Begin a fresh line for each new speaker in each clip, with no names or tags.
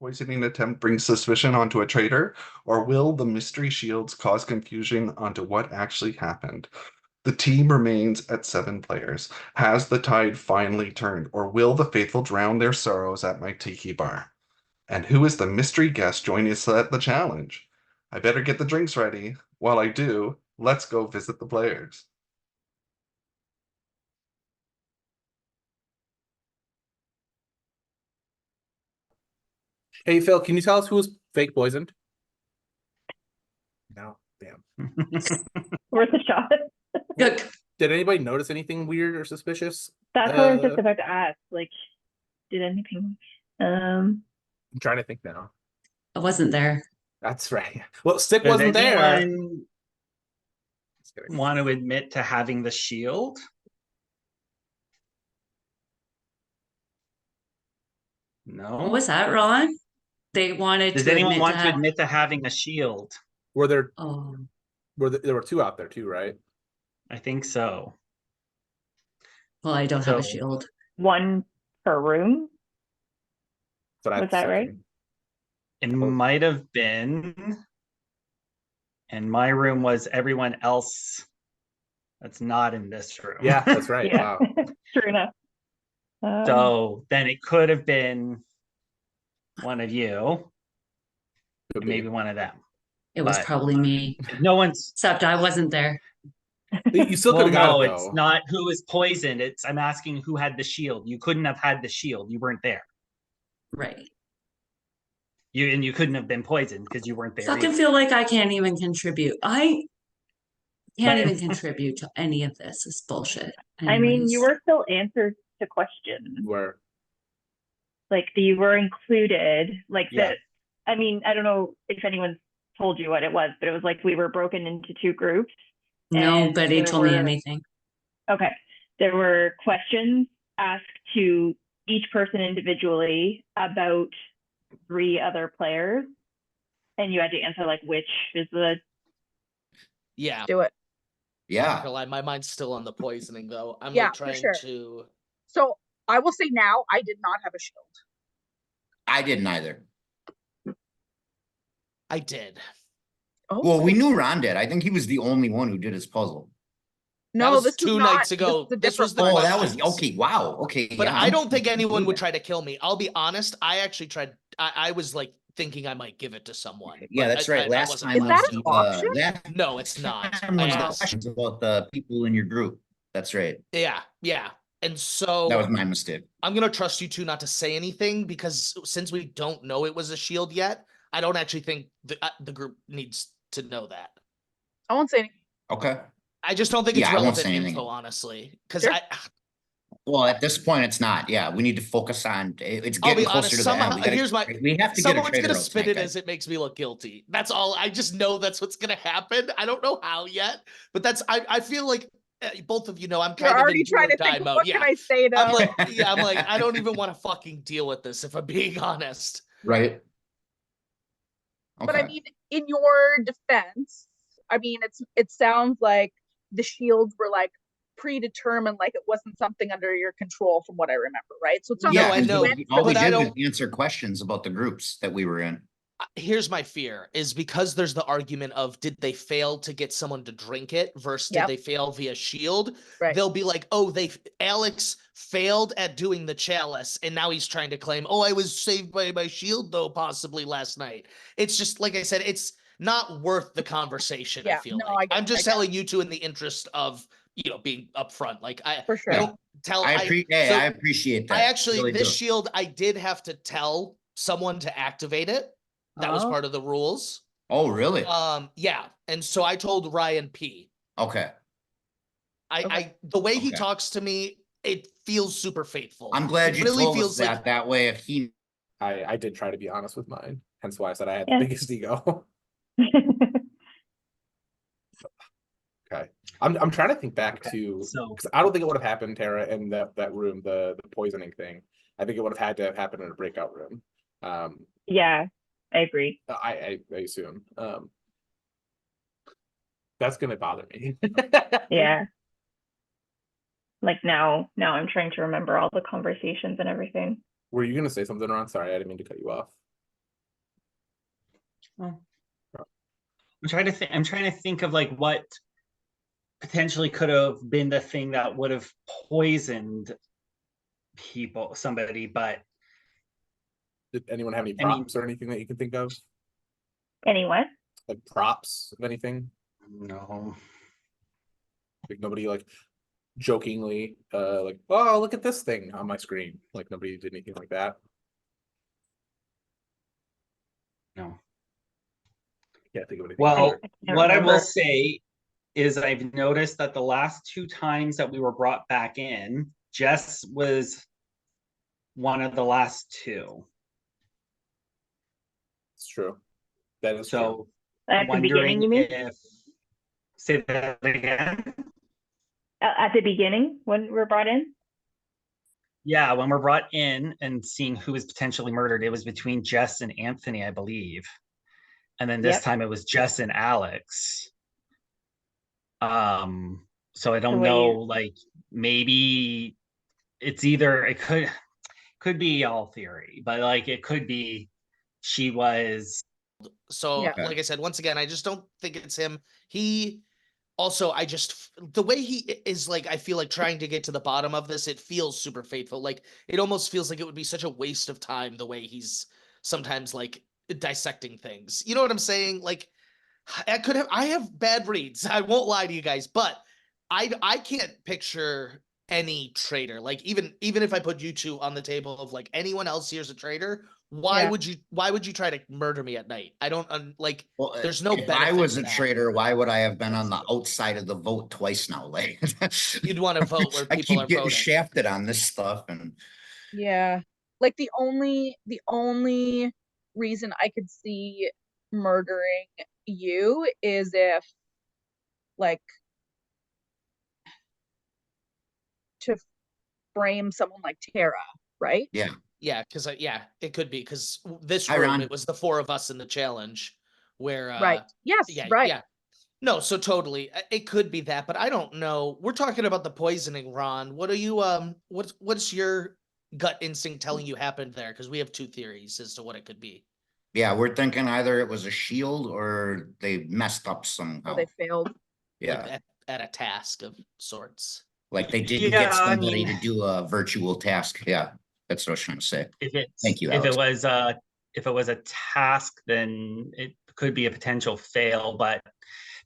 poisoning attempt bring suspicion onto a traitor, or will the mystery shields cause confusion onto what actually happened? The team remains at 7 players. Has the tide finally turned, or will the faithful drown their sorrows at my tiki bar? And who is the mystery guest joining us at the challenge? I better get the drinks ready. While I do, let's go visit the players.
Hey Phil, can you tell us who was fake poisoned? No, damn.
Worth a shot.
Good.
Did anybody notice anything weird or suspicious?
That's what I was just about to ask. Like, did anything?
I'm trying to think now.
I wasn't there.
That's right. Well, Stick
Does
wasn't there.
anyone want to admit to having the shield? No.
What was that, Ron? They wanted
Does
to
anyone
admit
want
to
to
have...
admit to having a shield?
Were there?
Oh,
There were two out there too, right?
I think so.
well, I don't have a
So-
shield.
One per room. Was that right?
It might have been. And my room was everyone else that's not in this room.
Yeah, that's right.
Yeah,
Wow.
true enough.
So then it could have been one of you,
Could
and
be.
maybe one of them.
It was
But-
probably me,
No one's.
except I wasn't there.
You still
Well,
could have got
no,
it
it's
though.
not who was poisoned. I'm asking who had the shield. You couldn't have had the shield. You weren't there.
Right.
You couldn't have been poisoned because you weren't there.
Fucking
either.
feel like I can't even contribute. I can't even contribute to any of this. It's bullshit.
I mean,
Anyways.
you were still answered to questions.
Where?
Like, you were included. Like
Yeah.
that. I mean, I don't know if anyone told you what it was, but it was like we were broken into two groups.
Nobody
there
told me
were-
anything.
Okay. There were questions asked to each person individually about 3 other players, and you had to answer like which is the.
Yeah.
Do it.
Not gonna lie, my mind's still on the poisoning though. I'm
Yeah,
like
for
trying
sure.
to.
So I will say now, I did not have a shield.
I didn't either.
I did.
Oh,
Well, we knew Ron did. I think he was the only one who did his puzzle.
no,
was
this
2
was not,
nights ago.
This was
This was the
Oh, that was
questions.
okay. Wow. Okay.
But
yeah,
I don't think anyone would
it.
try to kill me. I'll be honest. I actually tried. I was like thinking I might give it to someone.
Yeah,
but
that's
I
right. Last
wasn't
time
Is that
was
an
the,
option?
last
No, it's not.
time was the
Uh,
questions about the people in your group. That's right.
yeah. And so
That was my mistake.
I'm gonna trust you two not to say anything because since we don't know it was a shield yet, I don't actually think the group needs to know that.
I won't say anything.
Okay.
I just don't think it's
Yeah, I won't
relevant
say anything.
info, honestly. Because
Sure.
Well, at this point, it's not. Yeah, we need to focus on. It's
I'll
getting
be
closer
honest.
to the end. We have to get a
Someone's
traitor
gonna
out
spin
tonight,
it
guys.
as it makes me look guilty. That's all. I just know that's what's gonna happen. I don't know how yet, but I feel like both of you know I'm
You're
kind of
already
in
trying to
die
think,
mode.
what
Yeah,
can I say though?
I'm like, I don't even want to fucking deal with this if I'm being honest.
Right.
But I mean, in your defense, I mean, it sounds like the shields were like predetermined, like it wasn't something under your control from what I remember, right? So it's not
No,
like
I
you
know,
went
All
for
we
but
the-
I
did was
don't-
answer questions about the groups that we were in.
Here's my fear is because there's the argument of did they fail to get someone to drink it versus did
Yep.
they fail via shield?
Right.
They'll be like, oh, Alex failed at doing the chalice and now he's trying to claim, oh, I was saved by my shield though possibly last night. It's just like I said, it's not worth the conversation. I
Yeah,
feel
no,
like
I
I'm just
get it.
telling you two in the interest of being upfront. Like
For sure.
I don't tell.
I
so
appreciate that.
I actually
Really
this
do.
shield I did have to tell someone to activate it. That was
Oh.
part of the rules.
Oh, really?
Yeah. And so I told Ryan P.
Okay.
The way he
Okay.
talks to me, it feels super faithful.
I'm glad
It
you
really
told us
feels
that.
like
That way, if he
I did try to be honest with mine. Hence why I said I had
Yeah.
the biggest ego. Okay. I'm trying to think back to
So
because I don't think it would have happened, Tara, in that room, the poisoning thing. I think it would have had to have happened in a breakout room.
Yeah, I agree.
I assume. That's gonna bother me.
Yeah. Like now I'm trying to remember all the conversations and everything.
Were you gonna say something, Ron? Sorry, I didn't mean to cut you off.
I'm trying to think. I'm trying to think of like what potentially could have been the thing that would have poisoned somebody, but
Did anyone have any
I mean-
props or anything that you can think of?
Anyone?
Like props of anything?
no.
Like nobody like jokingly like, oh, look at this thing on my screen. Like nobody did anything like that.
No.
Can't think of anything.
Well,
either.
can't
what I will
remember.
say is I've noticed that the last 2 times that we were brought back in, Jess was one of the last 2.
It's true. That is true.
So
At the beginning,
wondering
you mean?
if say that again.
At the beginning when we're brought in?
Yeah, when we're brought in and seeing who was potentially murdered, it was between Jess and Anthony, I believe. And then this
Yep.
time it was Jess and Alex. So I don't
what do
know,
you-
like maybe it's either it could be all theory, but like it could be she was
So,
Yeah.
like I said, once again, I just don't think it's him. He also, the way he is like, I feel like trying to get to the bottom of this, it feels super faithful. Like, it almost feels like it would be such a waste of time the way he's sometimes like dissecting things. You know what I'm saying? Like, I have bad reads. I won't lie to you guys, but I can't picture any traitor. Like even if I put you two on the table of like anyone else here's a traitor, why
Yeah.
would you try to murder me at night? I don't like
Well,
there's no
if I
benefit
was
to
a
that.
traitor, why would I have been on the outside of the vote twice now? Like,
You'd want to vote where
I
people
keep
are
getting
voting.
shafted on this stuff, and
Yeah. Like the only reason I could see murdering you is if like to frame someone like Tara, right?
yeah,
Yeah, because it could be because this
Hi,
room
Ron.
it was the 4 of us in the challenge where
Right. Yes,
yeah
right.
yeah no, so totally it could be that, but I don't know. We're talking about the poisoning, Ron. What are you what's your gut instinct telling you happened there? Because we have 2 theories as to what it could be.
yeah, we're thinking either it was a shield or they messed up
Or
somehow.
they failed.
Yeah,
Like at a task of sorts.
like they didn't
Yeah,
get
I
somebody
mean-
to do a virtual task. Yeah, that's what I was trying to say.
if
you,
it
Alex.
was a task, then it could be a potential fail, but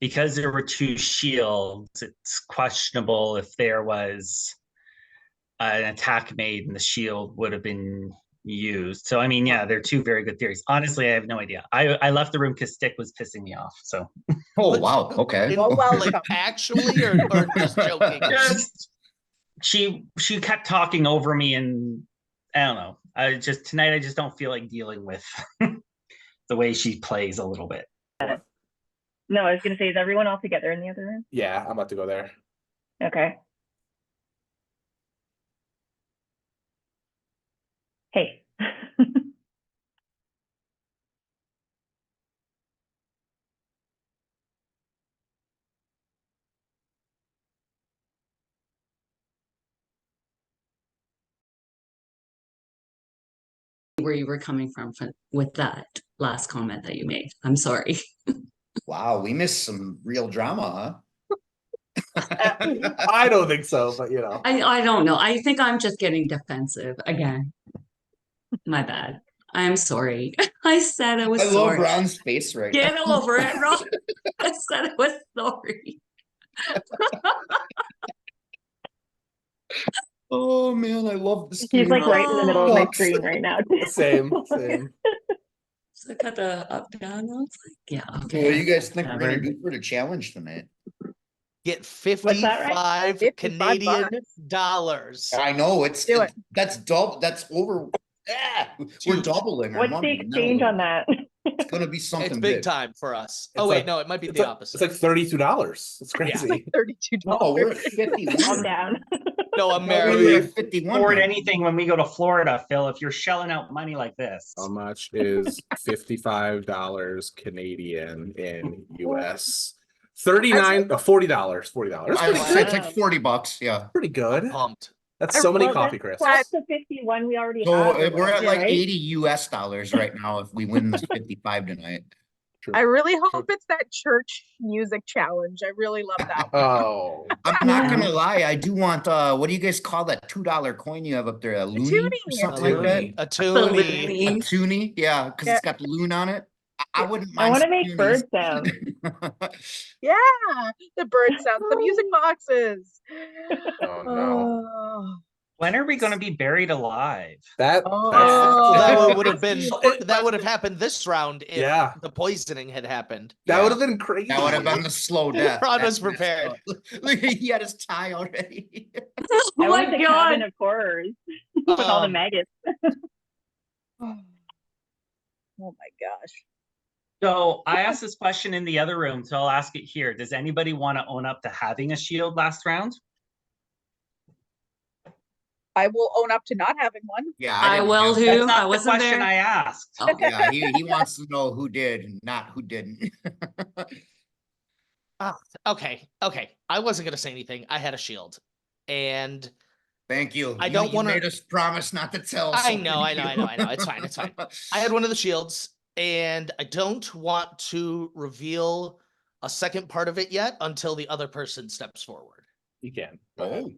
because there were 2 shields, it's questionable if there was an attack made and the shield would have been used. So I mean, yeah, they're 2 very good theories. Honestly, I have no idea. I left the room because Stick was pissing me off. So
Oh
But-
wow, okay.
In-
Well,
like
welcome.
actually or just joking?
just she kept talking over me, and I don't know. Tonight I just don't feel like dealing with the way she plays a little bit.
No, I was gonna say, is everyone all together in the other room?
Yeah, I'm about to go there.
Okay. Hey.
Where you were coming from with that last comment that you made. I'm sorry.
Wow, we missed some real drama,
I don't think so, but you know.
I don't know. I think I'm just getting defensive again. My bad. I'm sorry. I said I was
I love
sorry.
Ron's face right
Get
now.
over it, Ron. I said I was sorry.
Oh man, I love this.
He's like
Oh,
right in the middle of my
Sucks.
screen right now.
Same.
So I got the up down. I was like, yeah,
What
okay.
do you guys think we're
Whatever.
gonna do for the challenge tonight?
Get
What's that, right?
55
$55.
Canadian dollars.
I know it's
Do it.
that's double. That's over. Yeah, we're
Huge.
doubling our
What's the
money.
exchange on that?
It's gonna be something
It's big
big.
time for us.
It's
Oh wait,
like-
no, it might be
It's
the
like,
opposite.
it's like $32. It's crazy.
It's like $32.
No, we're at 51.
Calm down.
No,
We're
American.
at 51.
Afford
now.
anything when we go to Florida, Phil, if you're shelling out money like this.
How much is $55 Canadian in US? $39, $40. $40. That's
I
pretty
would
good.
say it's like $40. Yeah.
Pretty good.
Pumped.
That's so many
Well,
coffee
that's
crisps.
plus the 51 we already
So
have. or
we're at
whatever,
like
right?
80 US dollars right now if we win this 55 tonight.
I really hope it's that church music challenge. I really love that one.
Oh,
I'm not gonna lie, I do want, what do you guys call that $2 coin you have up there? A loony or
toonie.
something like that?
a
A
Balloony.
toonie, yeah, because
Yeah.
it's got the loon on it. I wouldn't
I
mind.
want to
some
make
toonies.
bird sounds.
Yeah, the bird sounds, the music boxes.
Oh, no.
Oh.
When are we going to be buried alive?
That
Oh.
Well, that would have
that's-
been that would have happened this round if
Yeah.
the poisoning had happened.
that
Yeah.
would have been crazy.
That would have been the slow death.
Ron was
That's messed
prepared.
up. Look, he had his tie already.
Oh
I want
my
the
god.
cabin of horrors with all the
Um,
maggots.
Oh my gosh.
So I asked this question in the other room, so I'll ask it here. Does anybody want to own up to having a shield last round?
I will own up to not having one.
Yeah,
I
didn't
will
have-
That's
too.
not
I
the
wasn't
question
there.
I asked.
Oh.
Yeah, he wants to know who did, and not who didn't.
okay. I wasn't gonna say anything. I had a shield, and
Thank you.
I
You-
don't
you
wanna-
made us promise not to tell.
I
so
know.
thank you.
It's fine. It's fine. I had one of the shields, and I don't want to reveal a second part of it yet until the other person steps forward.
You can. Go ahead.
Oh,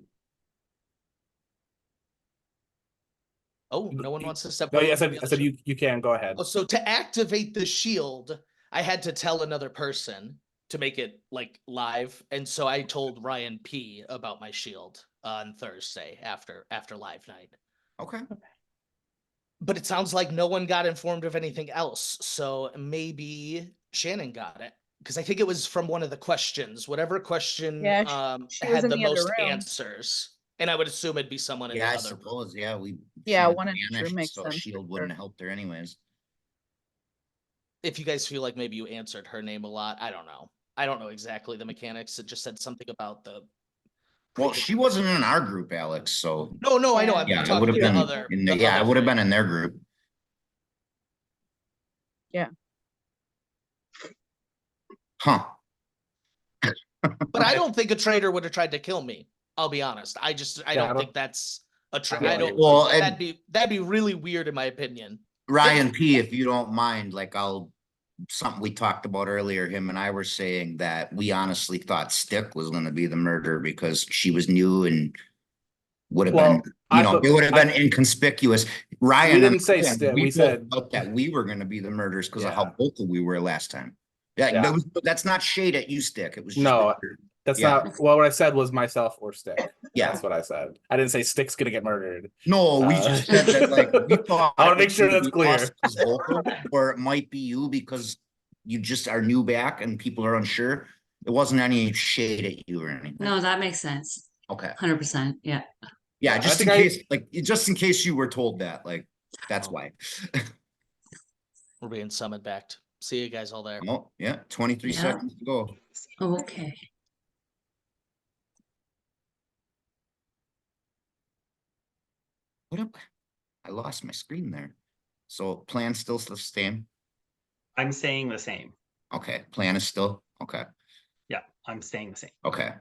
Oh, no one wants to step
No,
forward.
yeah, I
with
said,
the
I
other
said
shield?
you can go ahead.
Oh, so to activate the shield, I had to tell another person to make it like live, and so I told Ryan P about my shield on Thursday after live night.
okay.
But it sounds like no one got informed of anything else, so maybe Shannon got it because I think it was from one of the questions. Whatever question
Yeah, she was
had
in
the
the other
most
room.
answers, and I would assume it'd be someone in
Yeah,
the
I
other room.
suppose. Yeah, we.
Yeah,
Shannon
one in each room
vanished,
makes
so
sense,
Shield
for
wouldn't
sure.
help there anyways.
If you guys feel like maybe you answered her name a lot, I don't know. I don't know exactly the mechanics. It just said something about the.
Well, she wasn't in our group, Alex. So
No, I know. I'm
yeah, it
talking
would have
to the
been
other.
in the,
the
yeah,
other
it would have
three.
been in their group.
Yeah.
Huh.
But I don't think a traitor would have tried to kill me. I'll be honest. I
I
don't
don't-
think that's a traitor.
Yeah,
I don't.
Well,
that'd be really weird in my opinion.
Ryan P, if you don't mind, like something we talked about earlier, him and I were saying that we honestly thought Stick was gonna be the murderer because she was new and would have
Well,
been,
I
you know,
thought-
it would have been inconspicuous. Ryan,
We
and
didn't say
again,
Stick, we
both
said-
felt that we were gonna be the murderers because of how
Yeah.
vocal we were last time. Yeah,
Yeah.
that's not shade at you, Stick. It was just
No, that's
Yeah.
not well, what I said was myself or Stick.
Yeah.
That's what I said. I didn't say Stick's gonna get murdered.
No, we just said that like we thought.
I wanna make
it
sure
would
that's
be
clear.
us 'cause vocal, or it might be you because you just are new back and people are unsure. It wasn't any shade at you or anything.
No, that makes sense.
Okay.
100%. Yeah.
Yeah,
I
just in
think
case, just in case you were told that, like, that's why.
We're being summoned back. See you guys all there.
Oh, yeah, 23
Yeah.
seconds to go.
Okay.
What up? I lost my screen there. So plan still the same?
I'm saying the same.
Okay, plan is still, okay,
Yeah, I'm saying the same.
okay.